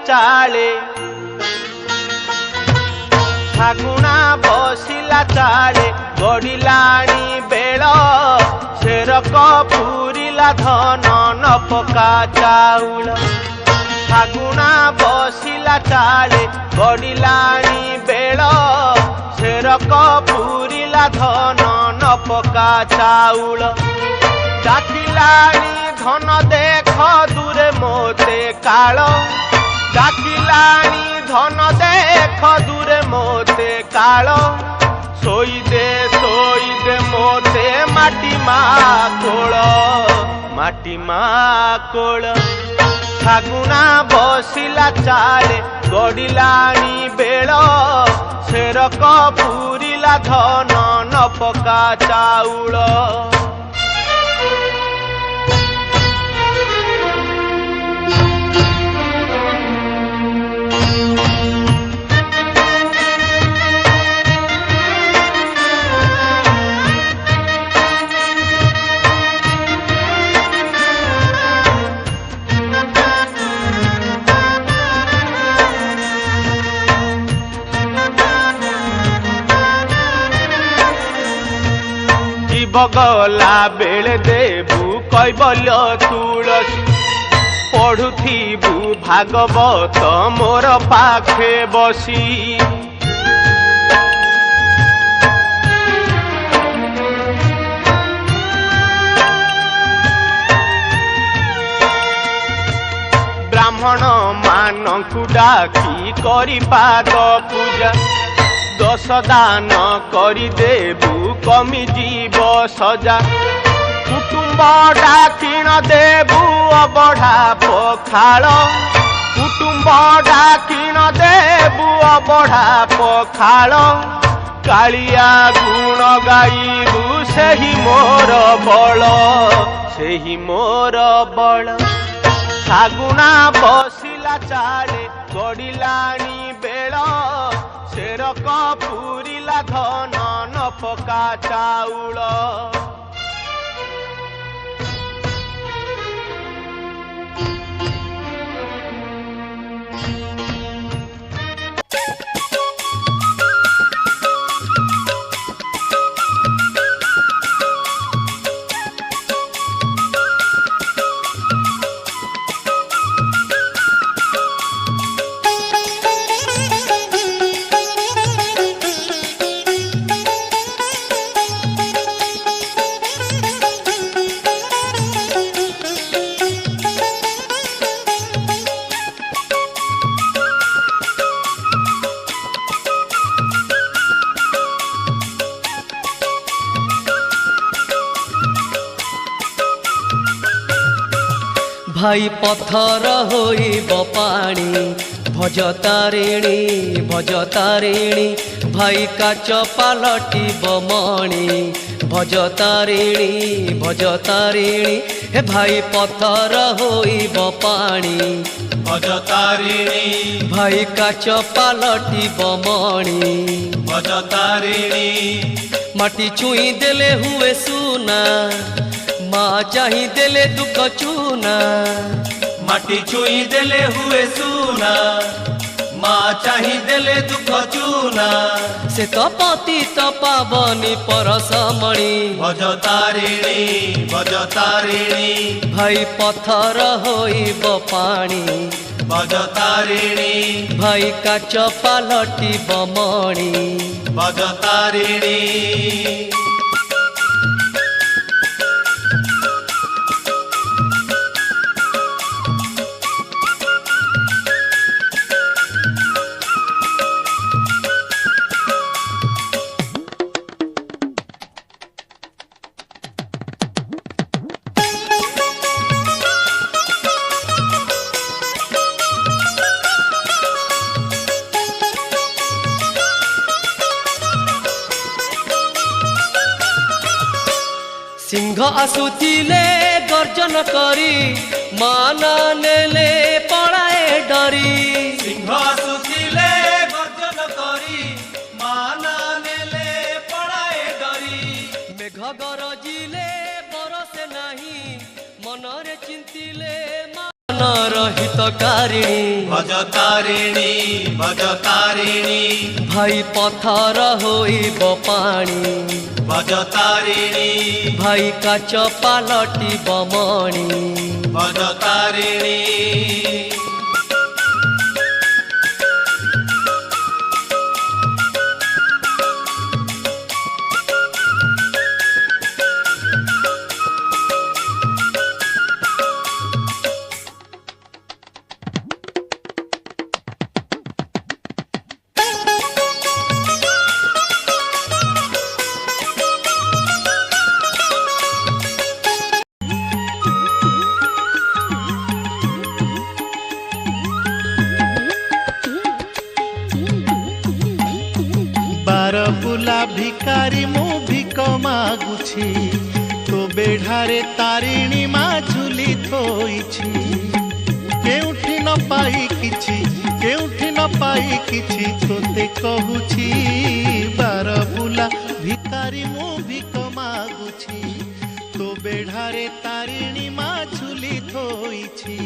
चाले फागुणा बसिला चाले गड़िलाणी बेल शेरक पूरिला धन न पका चाउल फागुणा बसिला चाले गड़िलाणी बेल शेरक पूरिला धन न पका चाउल डाकिलाणी धन देख दूरे मोते काल डाकिलाणी धन देख दूरे मोते काल सोई दे मोते माटी मा कोल फागुणा बसिला चाले गड़िलाणी बेल शेरक पूरिला धन न पका चाउल बगला बेले देबू कैबल्य तुलसी पढ़ुथिबू भागवत मोर पाखे बसी ब्राह्मण मानकु डाकी करी पाद पूजा दश दान करी देबू कमी जीव सजा कुटुंब डाकिण देबू अबढ़ा पखाल कुटुंब डाकिण देबू अबढ़ा पखाल कालिया गुण गाइबू सेही मोर बल फागुणा बसिला चाले गड़िलाणी बेल शेरक पूरिला धन न पका चाउल भाई पथर होइब पानी भजतारिणी भाई काच पालटिब मणि भजतारिणी हे भाई पथर होइब पानी भजतारिणी भाई काच पालटिब मणि भजतारिणी माटी छुई देले हुए सुना माँ चाही देले दुख चूना माटी छुई देले हुए सुना माँ चाही देले दुख चूना से तो पति तो पावनी परसमणि भजतारिणी भाई पथर होइब पानी भजतारिणी भाई काच पालटिब मणि भजतारिणी सिंह आसुथिले गर्जन करी मान नेले पड़ाए डरी सिंह आसुथिले गर्जन करी मान नेले पड़ाए डरी मेघ गरजिले बरसे नाही मनरे चिंतिले मान রহিতকারিণী ভজতারিণী ভজতারিণী ভাই পথর হইব পাଣି ভজতারিণী ভাই কাচ পালটিব মণি ভজতারিণী बारबुला भिकारी मु भिक मागुछि तो बेढ़ारे तारिणी मा झुली थोइछि केउठी न पाई किछि तोते कहूछि बारबुला भिकारी मु भिक मागुछि तो बेढ़ारे तारिणी मा झुली थोइछि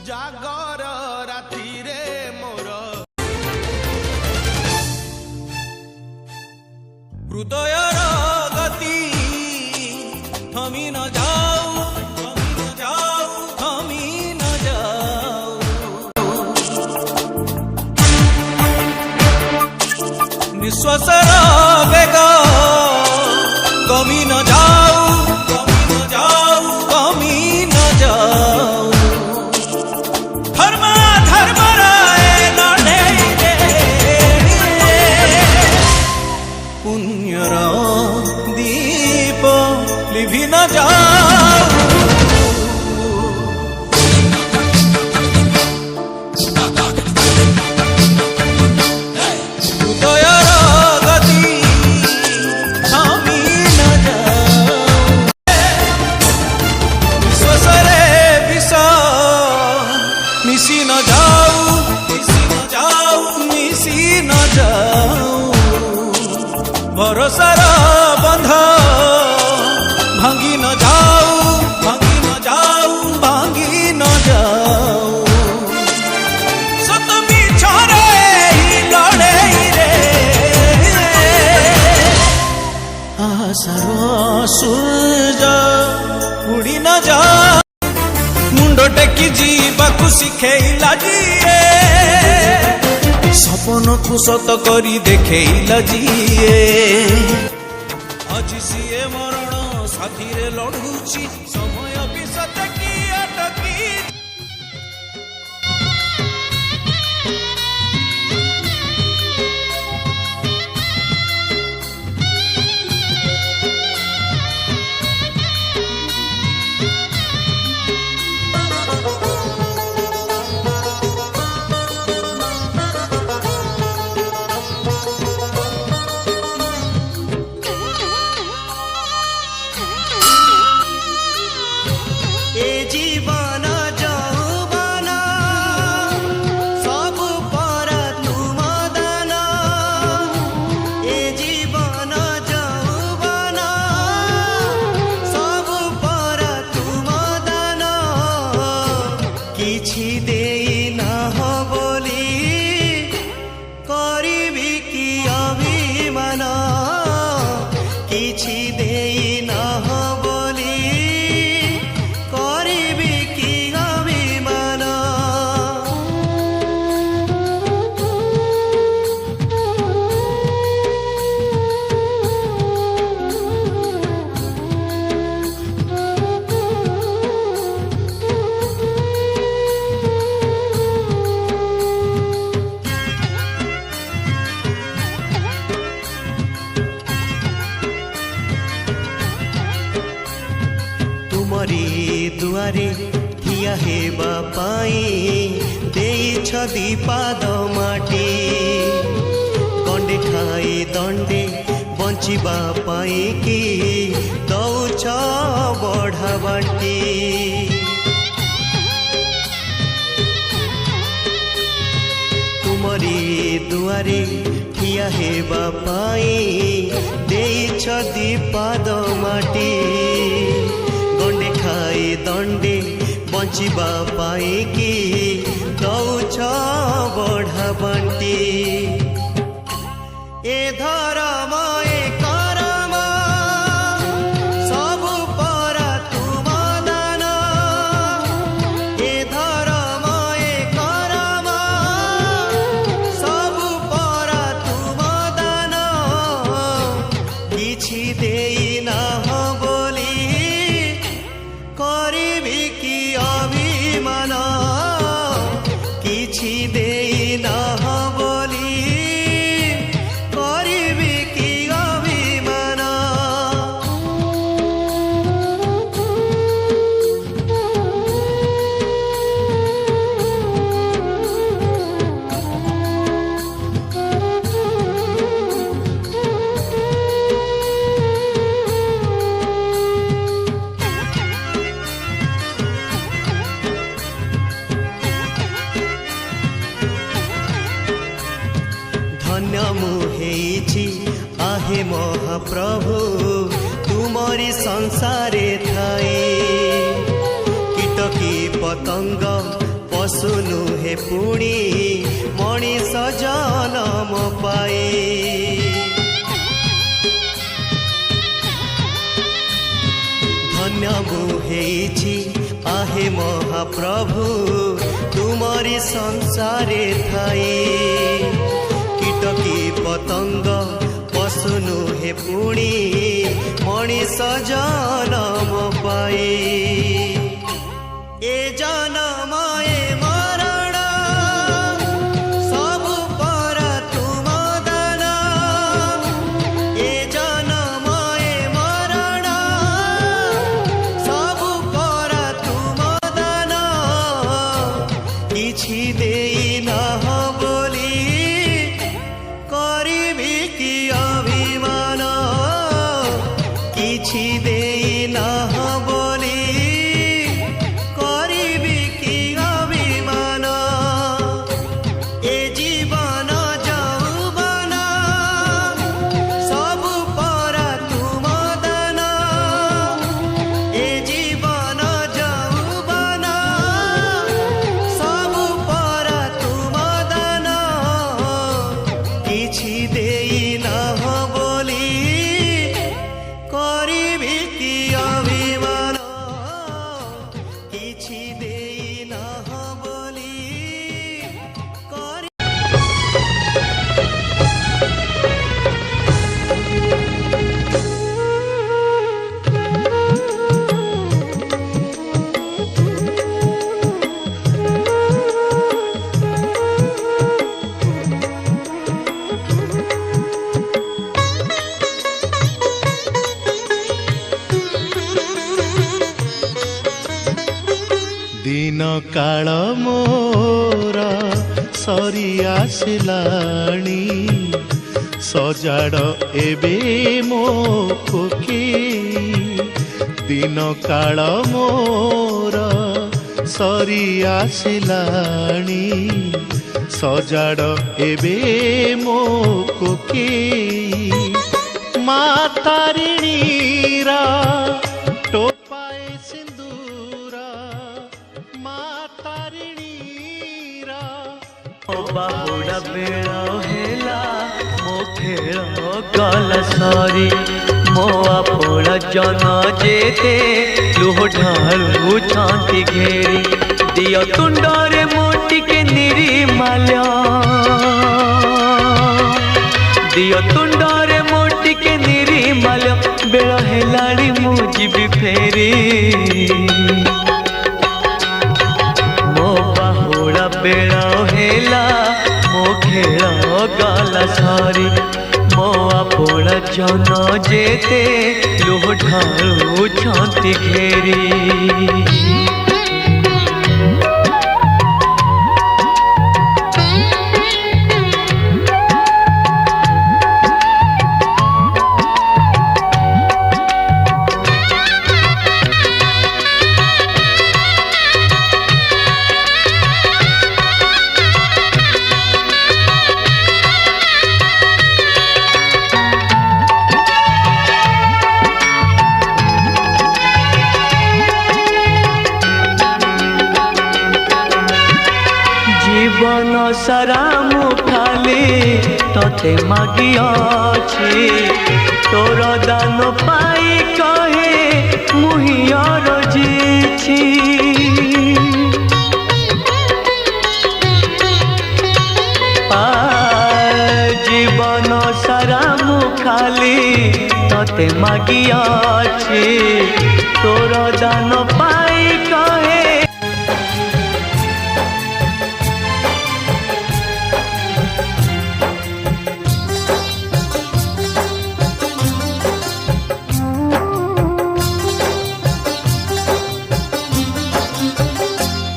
জাগর রাতিরে মোর হৃদয়র গতি থমি ন যাও থমি ন যাও নিঃশ্বাসর বেগ কমি ন যাও কমি ন যাও পুণ্যর দীপ লিভি ন যাও হৃদয়র গতি থামি ন যাও বিশ্বসরে বিষ মিশি ন যাও মিশি ন যাও ভরসার বন্ধ ভাঙ্গি ন যাও ভাঙ্গি ন যাও সত মিছরে লড়াই রে আশার সূর্য উড়ি ন যাও মুন্ড টেকি যাবাকু শিখেইলা জিয়ে সপনকু সত করি দেখেইলা জিয়ে আজি সিয়ে মরণ সাথীরে লড়ুছি সময় বিসতে কি অটকি दुआरे ଠିଆ ହେବା ପାଇଁ ଦେଇଛ ଦିପାଦ ମାଟି ଗଣ୍ଡେ ଖାଇ ଦଣ୍ଡେ ବଞ୍ଚିବା ପାଇଁ କି ଦଉଛ ବଢ଼ା ବାଟି ତୁମରି ଦୁଆରେ ଠିଆ ହେବା ପାଇଁ ଦେଇଛ ଦିପାଦ ମାଟି ଗଣ୍ଡେ ଖାଇ ଦଣ୍ଡେ ବଞ୍ଚିବା ପାଇଁ କି ଦଉଛ ବଢ଼ା ବାଣ୍ଟି ଏ ଧରମ ଏ କରମ ସବୁ ପରା ତୁମ ଦାନ ଏ ଧରମ ଏ କରମ ସବୁ ପରା ତୁମ ଦାନ କିଛି ଦେଇନାହ ବୋଲି କରିବି କି ଅଭିମାନ କିଛି ଦେଇନାହ ବୋଲି କରିବି କି ଅଭିମାନ ଧନ୍ୟ ମୁଁ ହେଇଛି आहे ମହାପ୍ରଭୁ ତୁମରି ସଂସାରେ ଥାଇ କୀଟକୀ ପତଙ୍ଗ ପଶୁ ନୁହେଁ ପୁଣି ମଣିଷ ଜନମ ପାଇ ଧନ୍ୟ ମୁଁ ହେଇଛି आहे ମହାପ୍ରଭୁ ତୁମରି ସଂସାରେ ଥାଇ কীটকী পতঙ্গ পশু নুহে পুଣି মଣିষ জনম পাই এ জনম এ মরণ সবু পরা তুম দান এ জনম এ মরণ সবু পরা তুম দান কিছু দেই নাহ বলি କରିବି କି ଅଭିମାନ କିଛି ଦେଇନାହ ବୋଲି କରିବି କି ଅଭିମାନ ଏ ଜୀବନ ଯୌବନ ସବୁ ପରା ତୁମ ଦାନ ଏ ଜୀବନ ଯୌବନ ସବୁ ପରା ତୁମ ଦାନ କିଛି ଦେଇନାହ ବୋଲି କରିବି କି ଅଭିମାନ କିଛି ଦେଇନାହ ବୋଲି କରି दिन काल मोर सरी आसिलाणी सजाड़ एबे मो कोके दिन काल मोर सरी आसिलाणी सजाड़ एबे मो कोके मा तारिणीरा टोपाए सिंदूरा मा तारिणीरा बाहुड़ा बेड़ हेला मो खेल गला सरी मो आपण जन जेते लुह ढालू छाती घेरी दियो तुंडरे मोटी के निरीमाल्य दियो तुंडरे मोटी के निरीमाल्य बेड़ हेलाड़ी मु जीवी फेरी मो बाहुड़ा बेड़ हेला मो खेल गला सरी मो आपण जन जेते लुह ढालू छाती घेरी तते मागी अछि तोर दान पाई कहे मुहियर जीछि जीवन सारा मु खाली तते मागी अछि तोर दान पाई कहे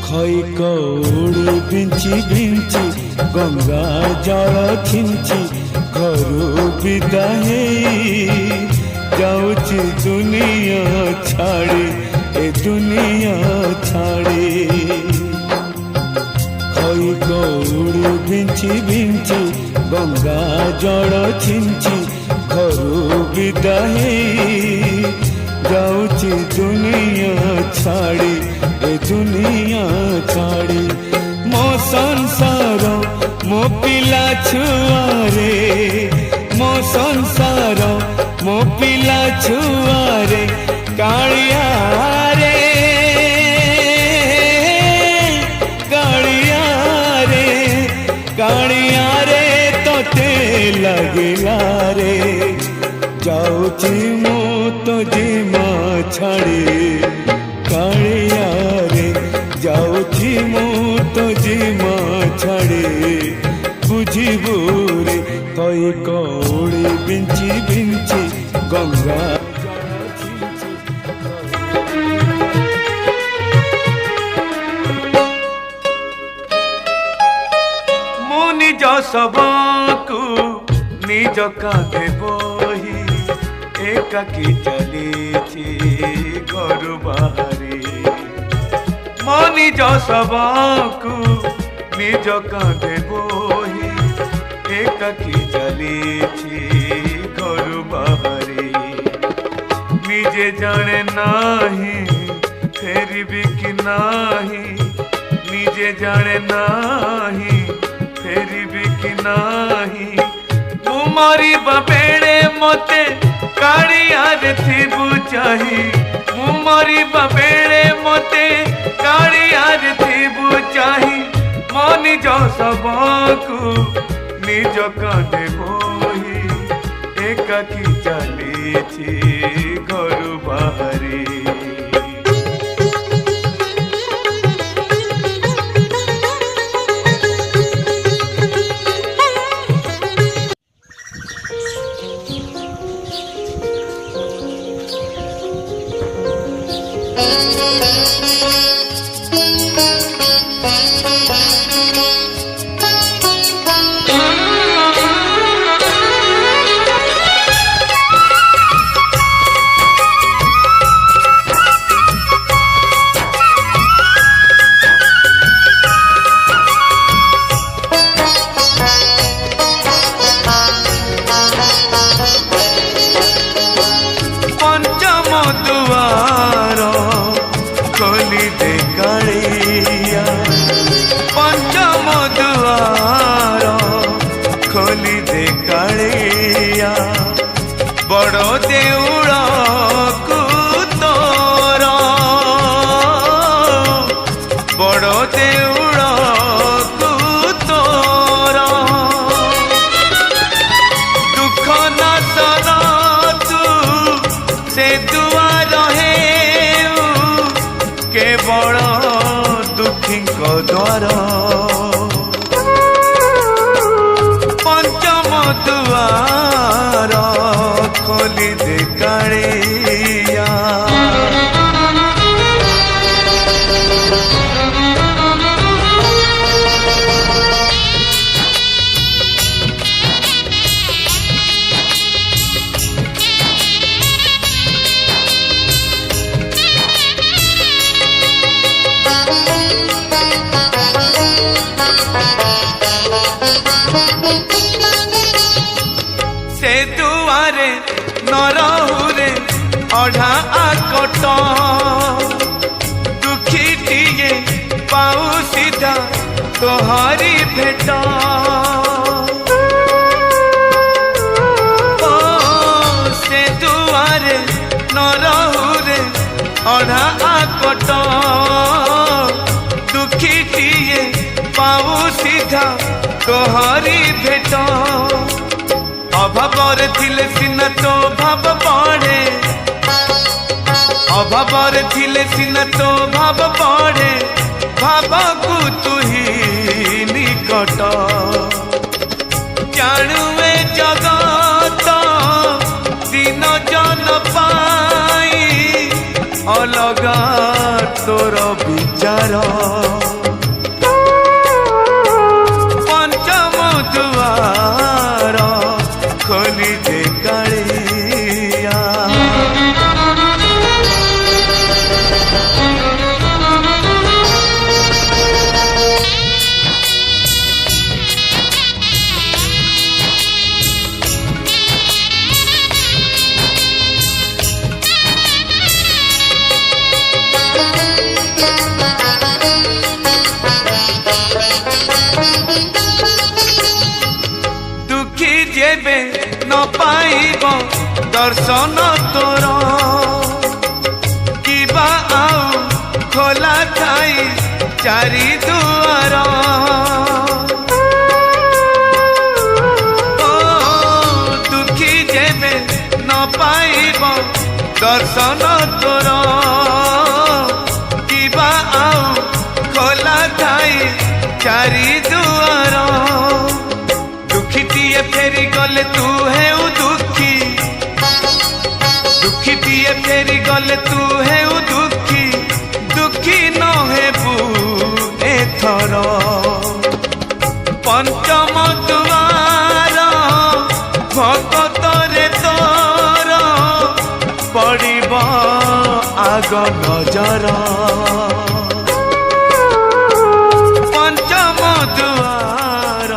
खई कौड़ी बिंची बिंची गंगा जल छिंची घरू विदा जाऊची दुनिया छाड़ी ए दुनिया छाड़ी खई कौड़ी बिंची बिंची गंगा जल छिंची घरू विदा जाऊची दुनिया छाड़ी ए दुनिया छाड़ी मो संसार मो पिला छुआरे मो संसार मो पिला छुआरे कालिया रे कालिया रे कालिया रे तोते लगिला रे जाऊची मो तो जीमा छाड़ी कालिया रे जाऊची मो तो जीमा छाड़ी बुझिबू रे कई कौड़ी बिंची बिंची गंगा मु निज सबको निज कांधे बोही एकाकी चली घर बाहरी मो निज सबको निज कांधे बोही एकाकी चली घर बाहरी निजे जाने नाही फेरबी कि नाही निजे जाने नाही फेरबी कि नाही तुमारी बाबेड़े मते कालियार थिबु चाही मुमरी बाबेड़े मते कालियार थिबु चाही मो निज सबको निज कांधे बोही एकाकी चली घर बाहरी बड़ देउड़ को तोर बड़ देउड़ को तोर दुख नाशर तू से दुआर हे केवल दुखी द्वार पंचम दुआर खोली दे कालिया से दुआरे नरहुरे अढ़ा आकट दुखी टिए पाऊ सीधा तोहरी भेट अभावर थिले सिना तो भाव बढ़े अभावर थिले सिना तो भाव बढ़े भावकु तू ही निकट जाणुए जगत दिन जन पाई अलगा तोर विचार पंचम दुआर खोली दे कालिया दुखी जेबे न पाइब दर्शन तोर किबा आउ खोला थाई चारि दुआर ओ दुखी जेबे न पाइब दर्शन तोर किबा आउ खोला थाई चारि दुआर दुखीटिए फेरी गले तू है दुखी दुखीटिए फेरी गले तू है दुखी दुखी न हेबू एथर पंचम दुआर भगत रे तोर पड़िब आग नजर पंचम दुआर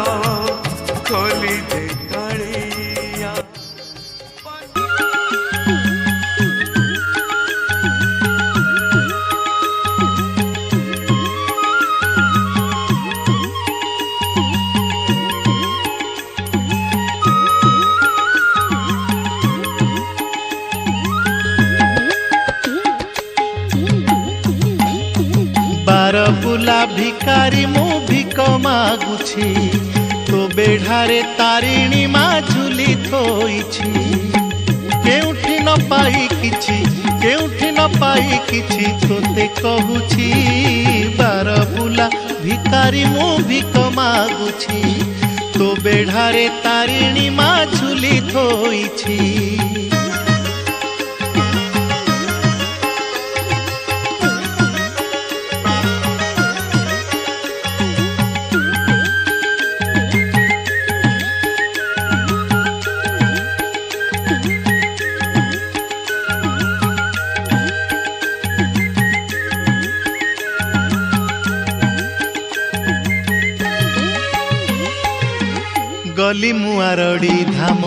खोली दे कालिया बारबुला भिकारी मु भिक मागुछि तो बेढ़ारे तारिणी मा झुली थोइछि केउठी न पाई किछि तोते कहुछि बारबुला भिकारी मु भिक मागुछि तो बेढ़ारे तारिणी मा झुली थोइछि गली मुआरडी धाम